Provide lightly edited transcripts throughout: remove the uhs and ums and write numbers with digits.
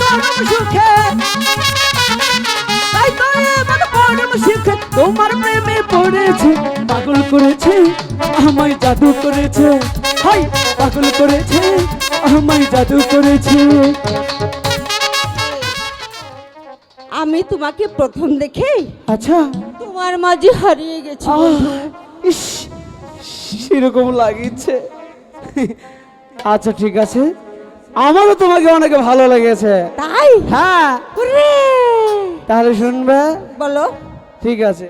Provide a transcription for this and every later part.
পরম সুখে, তাই তো এমন পরম সুখে তোমার প্রেমে পড়েছে। পাগল করেছে আমায় জাদু করেছে, হাই পাগল করেছে আমায় জাদু করেছে। আমি তোমাকে প্রথম দেখে আচ্ছা তোমার মাঝে হারিয়ে গেছি বন্ধু। ইস সেরকম লাগিচ্ছে। আচ্ছা ঠিক আছে, আমারও তোমাকে অনেক ভালো লেগেছে। তাই? হ্যাঁ ওরে! তাহলে শুনবে? বলো। ঠিক আছে।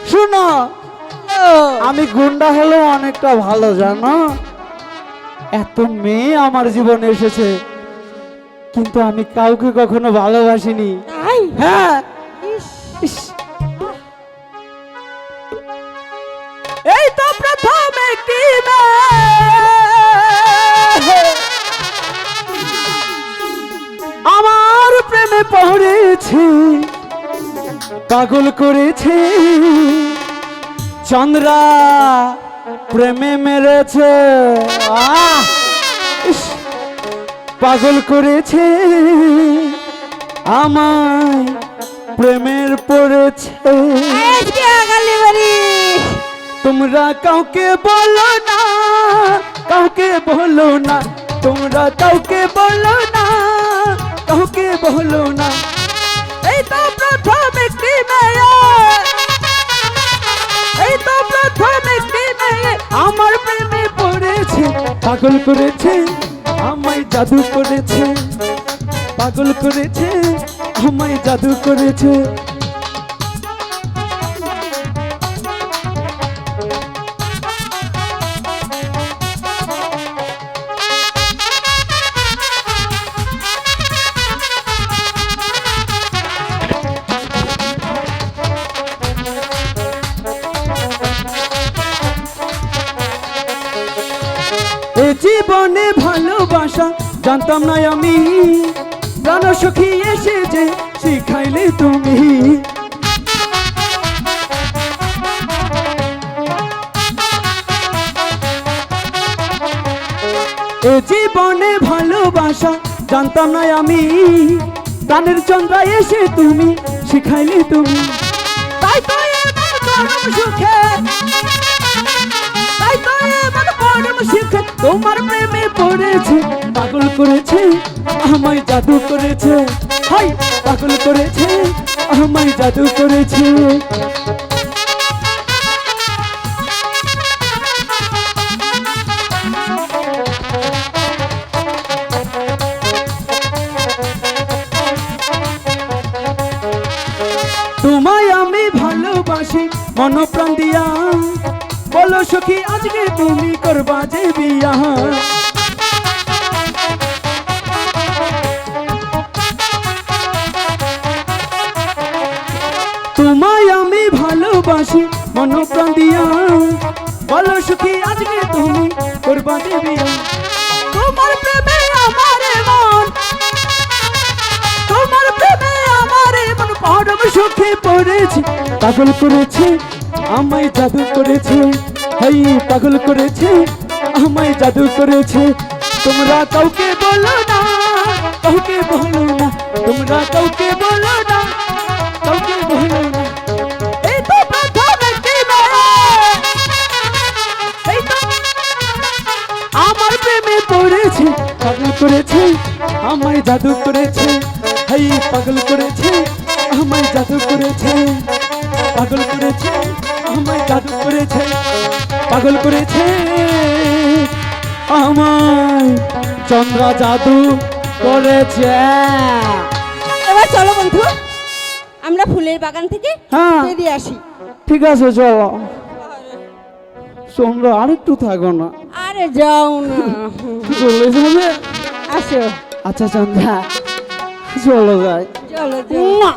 শুনো, আমি গুন্ডা হলেও অনেকটা ভালো জানো। এত মেয়ে আমার জীবনে এসেছে, কিন্তু আমি কাউকে কখনো ভালোবাসিনি। তাই? হ্যাঁ। ইস! ইস, এই তো প্রথম একটি মেয়ে আমার প্রেমে পড়েছে, পাগল করেছে। চন্দ্রা প্রেমে মেরেছে, ইস, পাগল করেছে আমায়, প্রেমের পড়েছে। আজকে আগালি বাড়ি। তোমরা কাউকে বলো না, কাউকে বলো না, তোমরা কাউকে বলো না, কাউকে বলো না। এই তো প্রথম একটি মেয়ে, এই তো প্রথম একটি মেয়ে আমার প্রেমে পড়েছে। পাগল করেছে আমায় জাদু করেছে, পাগল করেছে আমায় জাদু করেছে। এ জীবনে ভালোবাসা জানতাম না আমি, প্রাণ সখী এসে যে শিখাইলে তুমি। এ জীবনে ভালোবাসা জানতাম না আমি, প্রাণের চন্দ্রা এসে তুমি শিখাইলে তুমি। তাই তো এমন পরম সুখে, তাই তো এমন পরম সুখে তোমার প্রেমে পড়েছে। পাগল করেছে আমায় জাদু করেছে, হাই পাগল করেছে আমায় জাদু করেছে। তোমায় আমি ভালোবাসি মন প্রাণ দিয়া, বলো সখী আজকে তুমি করবা যে বিয়া। তোমায় আমি ভালোবাসি মন প্রাণ দিয়া, বলো সখী আজকে তুমি করবা যে বিয়া। তোমার প্রেমে আমার মন, তোমার প্রেমে আমার মন পরম সুখে পড়েছে। পাগল করেছে আমায় জাদু করেছে, হাই পাগল করেছে আমায় জাদু করেছে। তোমরা কাউকে বলো না, কাউকে বলো না, তোমরা কাউকে বলো না, কাউকে বলো না। এই তো প্রথম একটি মেয়ে, এই তো আমার প্রেমে পড়েছে। পাগল করেছে আমায় জাদু করেছে, হাই পাগল করেছে আমায় জাদু করেছে। পাগল করেছে আমায় জাদু করেছে, পাগল করেছে আমায় চন্দ্রা জাদু করেছে। এবার চলো বন্ধু, আমরা ফুলের বাগান থেকে বেরিয়ে আসি। ঠিক আছে চলো। চন্দ্রা আরেকটু থাকো না। আরে যাও না, চলে যাবে। আসো। আচ্ছা চন্দ্রা চলো যাই। চলো যাও।